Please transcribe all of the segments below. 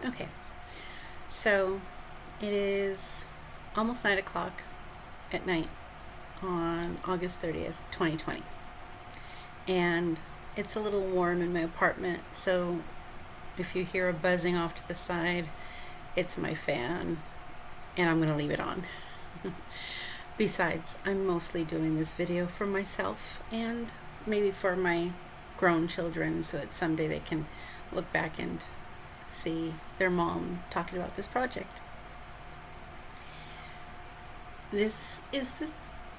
Okay, so it is almost 9 o'clock at night on August 30th, 2020. And it's a little warm in my apartment, so if you hear a buzzing off to the side, it's my fan, and I'm going to leave it on. Besides, I'm mostly doing this video for myself and maybe for my grown children so that someday they can look back and see their mom talking about this project. This is the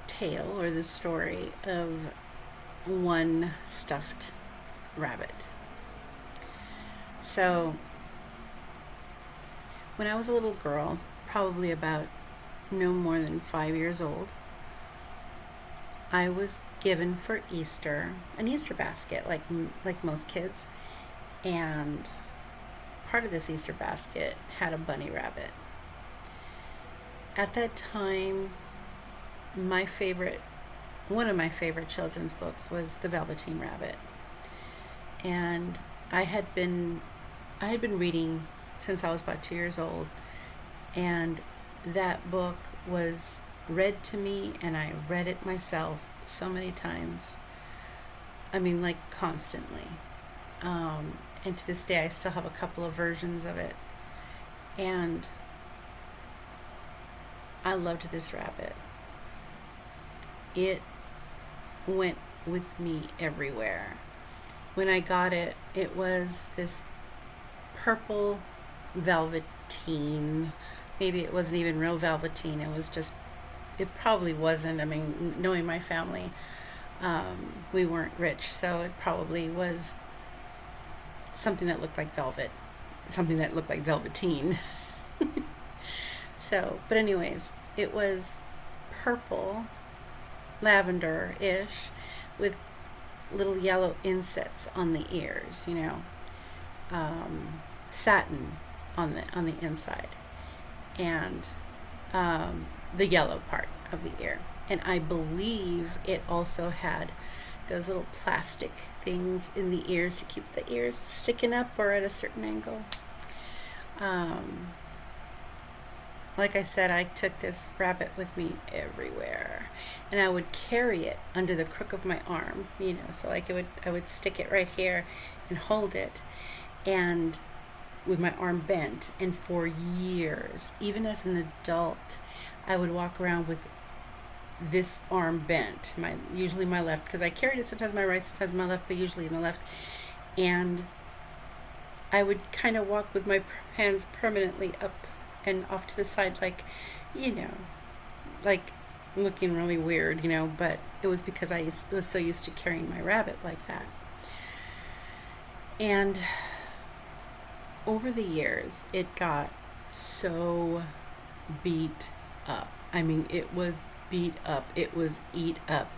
tale or the story of one stuffed rabbit. So, when I was a little girl, probably about no more than 5 years old, I was given for Easter an Easter basket, like most kids, and part of this Easter basket had a bunny rabbit. At that time, one of my favorite children's books was The Velveteen Rabbit, and I had been reading since I was about 2 years old, and that book was read to me, and I read it myself so many times. I mean, like constantly. And to this day, I still have a couple of versions of it. And I loved this rabbit. It went with me everywhere. When I got it, it was this purple velveteen. Maybe it wasn't even real velveteen. It probably wasn't. I mean, knowing my family, we weren't rich, so it probably was something that looked like velvet, something that looked like velveteen. So, but anyways, it was purple, lavender-ish, with little yellow insets on the ears, satin on the inside, and the yellow part of the ear. And I believe it also had those little plastic things in the ears to keep the ears sticking up or at a certain angle. Like I said, I took this rabbit with me everywhere, and I would carry it under the crook of my arm, so like I would stick it right here and hold it, and with my arm bent. And for years, even as an adult, I would walk around with this arm bent, usually my left, because I carried it sometimes my right, sometimes my left, but usually my left. And I would kind of walk with my hands permanently up and off to the side, like looking really weird, but it was because I was so used to carrying my rabbit like that. And over the years, it got so beat up. I mean, it was beat up. It was eat up.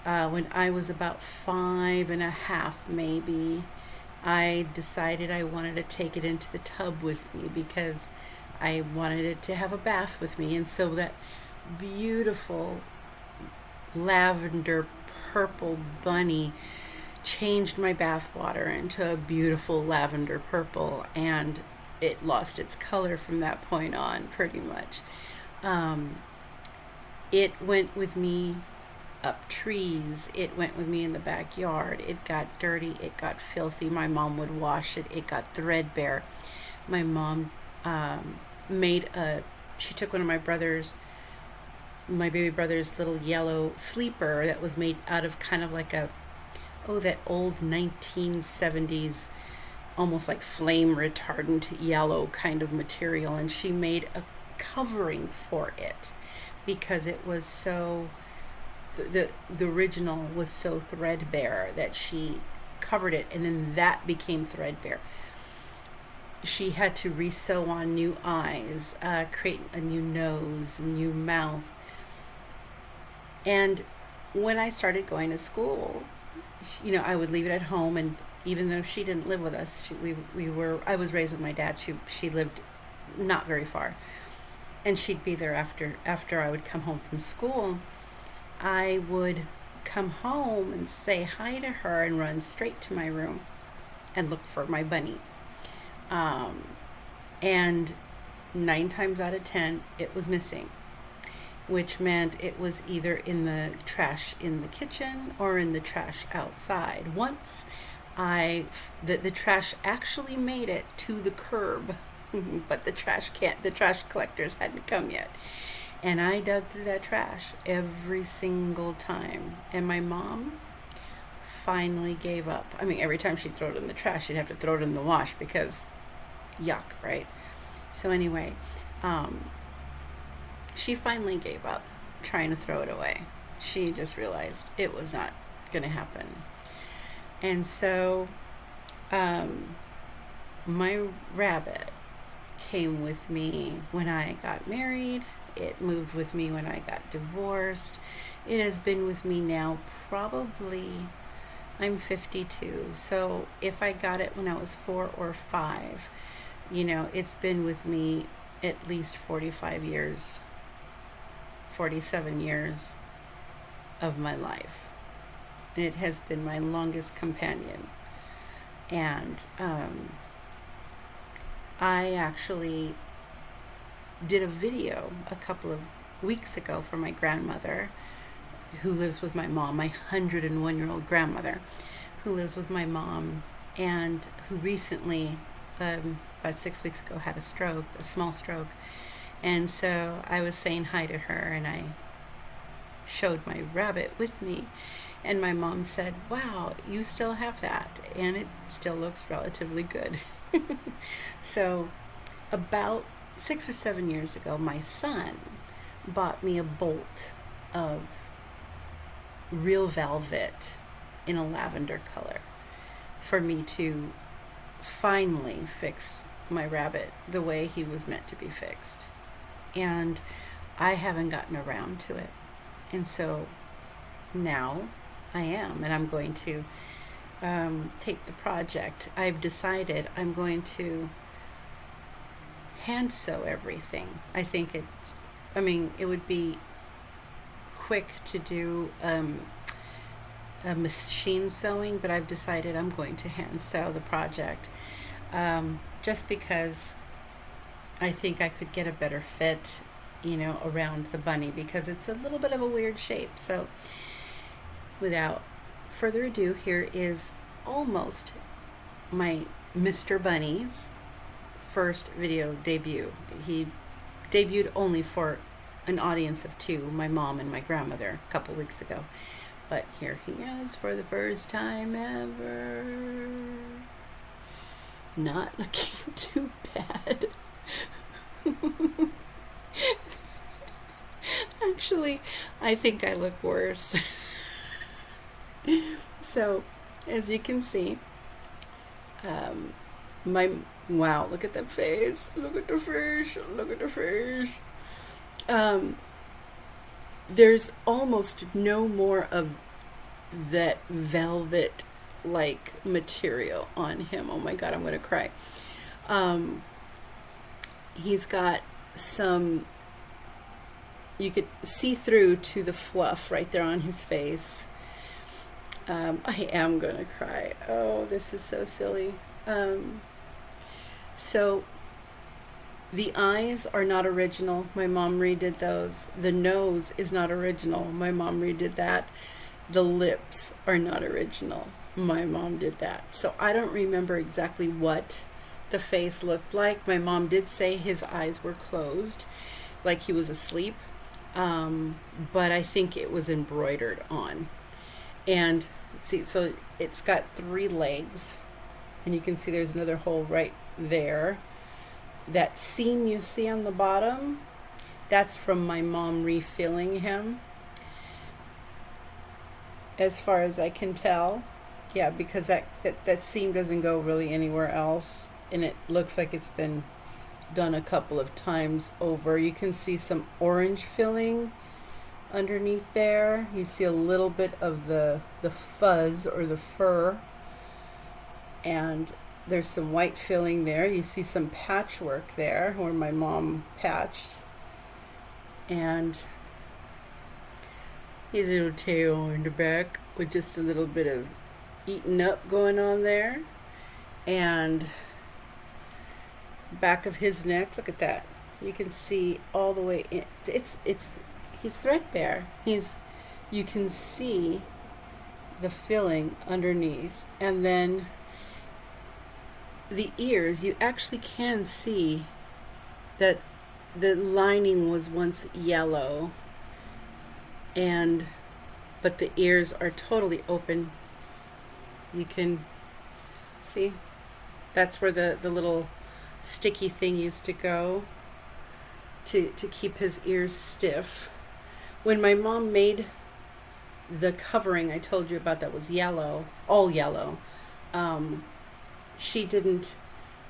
When I was about 5.5, maybe, I decided I wanted to take it into the tub with me because I wanted it to have a bath with me. And so that beautiful lavender purple bunny changed my bath water into a beautiful lavender purple, and it lost its color from that point on, pretty much. It went with me up trees. It went with me in the backyard. It got dirty. It got filthy. My mom would wash it. It got threadbare. My mom she took one of my baby brother's little yellow sleeper that was made out of kind of like that old 1970s, almost like flame retardant yellow kind of material. And she made a covering for it because it was so, the original was so threadbare that she covered it, and then that became threadbare. She had to re-sew on new eyes, create a new nose, a new mouth. And when I started going to school, I would leave it at home, and even though she didn't live with us, I was raised with my dad. She lived not very far, and she'd be there after I would come home from school. I would come home and say hi to her and run straight to my room and look for my bunny. And 9 times out of 10, it was missing, which meant it was either in the trash in the kitchen or in the trash outside. Once the trash actually made it to the curb, but the trash collectors hadn't come yet. And I dug through that trash every single time. And my mom finally gave up. I mean, every time she'd throw it in the trash, she'd have to throw it in the wash because yuck, right? So anyway, she finally gave up trying to throw it away. She just realized it was not going to happen. And so my rabbit came with me when I got married. It moved with me when I got divorced. It has been with me now probably, I'm 52. So if I got it when I was 4 or 5, it's been with me at least 45 years, 47 years of my life. It has been my longest companion. And I actually did a video a couple of weeks ago for my grandmother, who lives with my mom, my 101-year-old grandmother, who lives with my mom, and who recently, about 6 weeks ago, had a small stroke. And so I was saying hi to her, and I showed my rabbit with me, and my mom said, "Wow, you still have that," and it still looks relatively good. So about 6 or 7 years ago, my son bought me a bolt of real velvet in a lavender color for me to finally fix my rabbit the way he was meant to be fixed. And I haven't gotten around to it. And so now I am, and I'm going to take the project. I've decided I'm going to hand sew everything. I think it would be quick to do a machine sewing, but I've decided I'm going to hand sew the project, just because I think I could get a better fit, around the bunny, because it's a little bit of a weird shape. So without further ado, here is almost my Mr. Bunny's first video debut. He debuted only for an audience of 2, my mom and my grandmother, a couple weeks ago. But here he is for the first time ever. Not looking too bad. Actually, I think I look worse. So, as you can see, wow, look at the face. Look at the face. Look at the face. There's almost no more of that velvet like material on him. Oh my god, I'm gonna cry. He's got some, you could see through to the fluff right there on his face. I am gonna cry. Oh, this is so silly. So the eyes are not original. My mom redid those. The nose is not original. My mom redid that. The lips are not original. My mom did that. So I don't remember exactly what the face looked like. My mom did say his eyes were closed, like he was asleep. But I think it was embroidered on. And see, so it's got 3 legs, and you can see there's another hole right there. That seam you see on the bottom, that's from my mom refilling him, as far as I can tell. Yeah, because that seam doesn't go really anywhere else, and it looks like it's been done a couple of times over. You can see some orange filling underneath there. You see a little bit of the fuzz or the fur, and there's some white filling there. You see some patchwork there where my mom patched, and his little tail in the back with just a little bit of eaten up going on there. And back of his neck. Look at that. You can see all the way in. It's he's threadbare. You can see the filling underneath, and then the ears, you actually can see that the lining was once yellow, and but the ears are totally open. You can see that's where the little sticky thing used to go to keep his ears stiff. When my mom made the covering I told you about that was yellow, all yellow, she didn't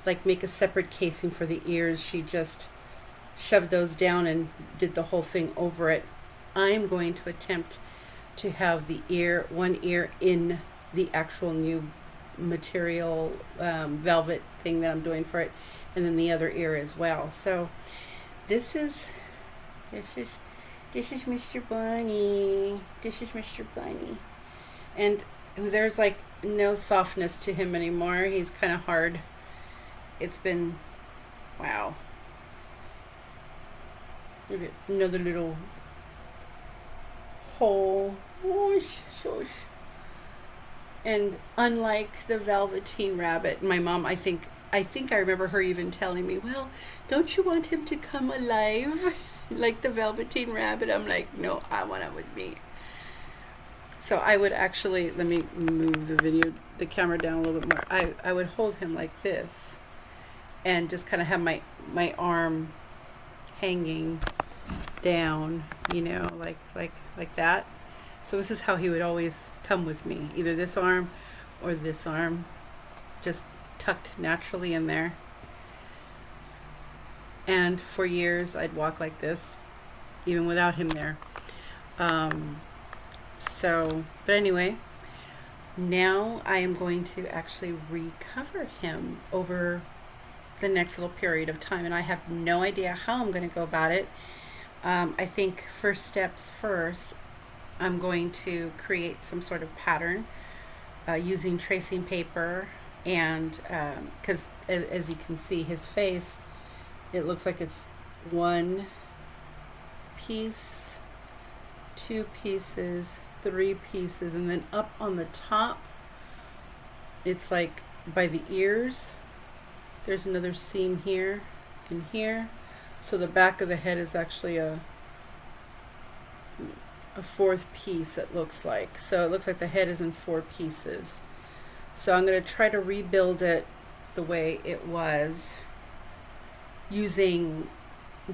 like make a separate casing for the ears. She just shoved those down and did the whole thing over it. I'm going to attempt to have the one ear in the actual new material velvet thing that I'm doing for it, and then the other ear as well. So this is Mr. Bunny. This is Mr. Bunny. And there's like no softness to him anymore. He's kind of hard. It's been, wow. Look at another little hole. Whoosh, shush. And unlike the Velveteen Rabbit, my mom, I think I remember her even telling me, well, don't you want him to come alive like the Velveteen Rabbit? I'm like, no, I want it with me. So I would actually, let me move the camera down a little bit more. I would hold him like this and just kind of have my arm hanging down, you know, like that. So this is how he would always come with me, either this arm or this arm, just tucked naturally in there. And for years I'd walk like this, even without him there. But anyway, now I am going to actually recover him over the next little period of time, and I have no idea how I'm going to go about it. I think first steps first, I'm going to create some sort of pattern using tracing paper, and because as you can see his face, it looks like it's one piece, two pieces, three pieces, and then up on the top it's like by the ears there's another seam here and here, so the back of the head is actually a fourth piece, it looks like. So it looks like the head is in four pieces. So I'm going to try to rebuild it the way it was using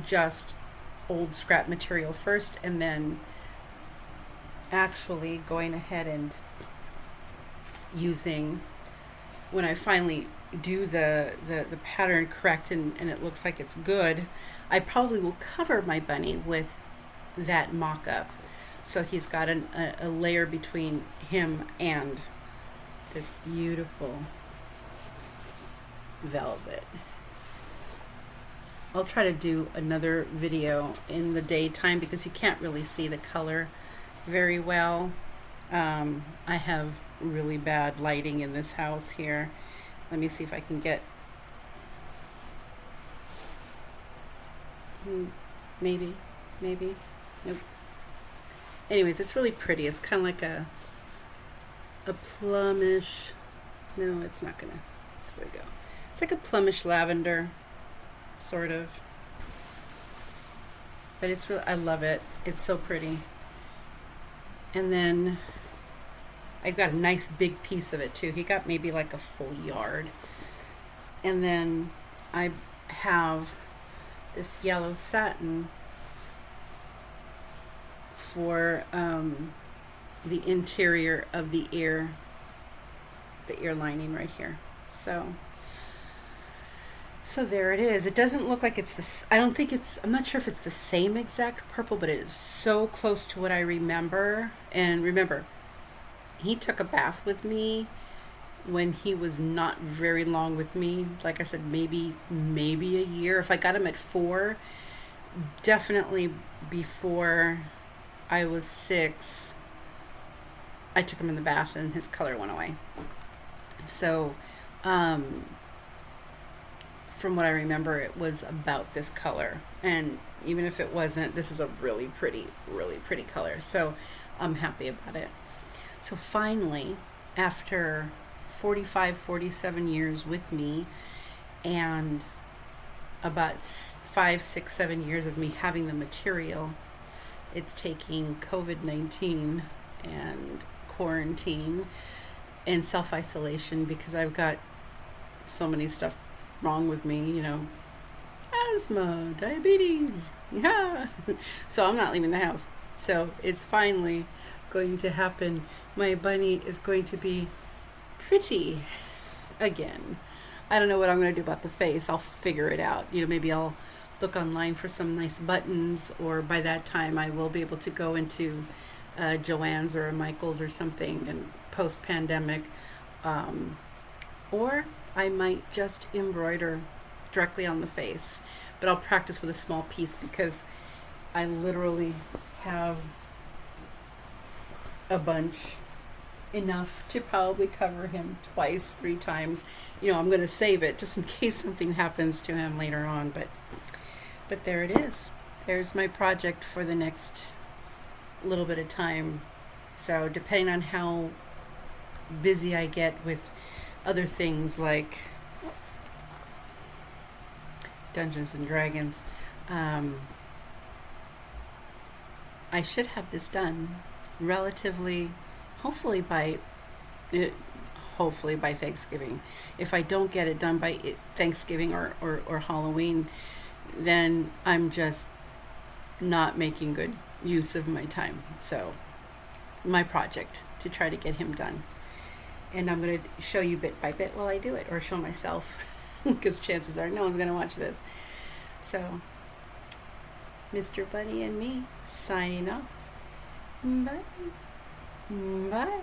just old scrap material first, and then actually going ahead and using, when I finally do the pattern correct and it looks like it's good, I probably will cover my bunny with that mock-up. So he's got a layer between him and this beautiful velvet. I'll try to do another video in the daytime because you can't really see the color very well. I have really bad lighting in this house here. Let me see if I can get, maybe, nope. Anyways, it's really pretty. It's kind of like a plumish, no, it's not gonna, there we go. It's like a plumish lavender, sort of. But it's really, I love it. It's so pretty. And then I got a nice big piece of it too. He got maybe like a full yard. And then I have this yellow satin for the interior of the ear lining right here. So there it is. It doesn't look like it's this, I don't think it's, I'm not sure if it's the same exact purple, but it is so close to what I remember. And remember, he took a bath with me when he was not very long with me. Like I said, maybe a year. If I got him at 4, definitely before I was 6, I took him in the bath and his color went away. So from what I remember, it was about this color. And even if it wasn't, this is a really pretty color. So I'm happy about it. So finally, after 45, 47 years with me, and about 5, 6, 7 years of me having the material, it's taking COVID-19 and quarantine and self-isolation, because I've got so many stuff wrong with me, asthma, diabetes, yeah. So I'm not leaving the house. So it's finally going to happen. My bunny is going to be pretty again. I don't know what I'm going to do about the face. I'll figure it out. Maybe I'll look online for some nice buttons, or by that time I will be able to go into Joann's or a Michael's or something and post-pandemic. Or I might just embroider directly on the face. But I'll practice with a small piece, because I literally have a bunch, enough to probably cover him twice, 3 times. I'm going to save it just in case something happens to him later on. But there it is. There's my project for the next little bit of time. So depending on how busy I get with other things like Dungeons and Dragons, I should have this done relatively, hopefully by Thanksgiving. If I don't get it done by Thanksgiving or Halloween, then I'm just not making good use of my time. So my project to try to get him done. And I'm going to show you bit by bit while I do it, or show myself, because chances are no one's going to watch this. So, Mr. Bunny and me signing off. Bye. Bye.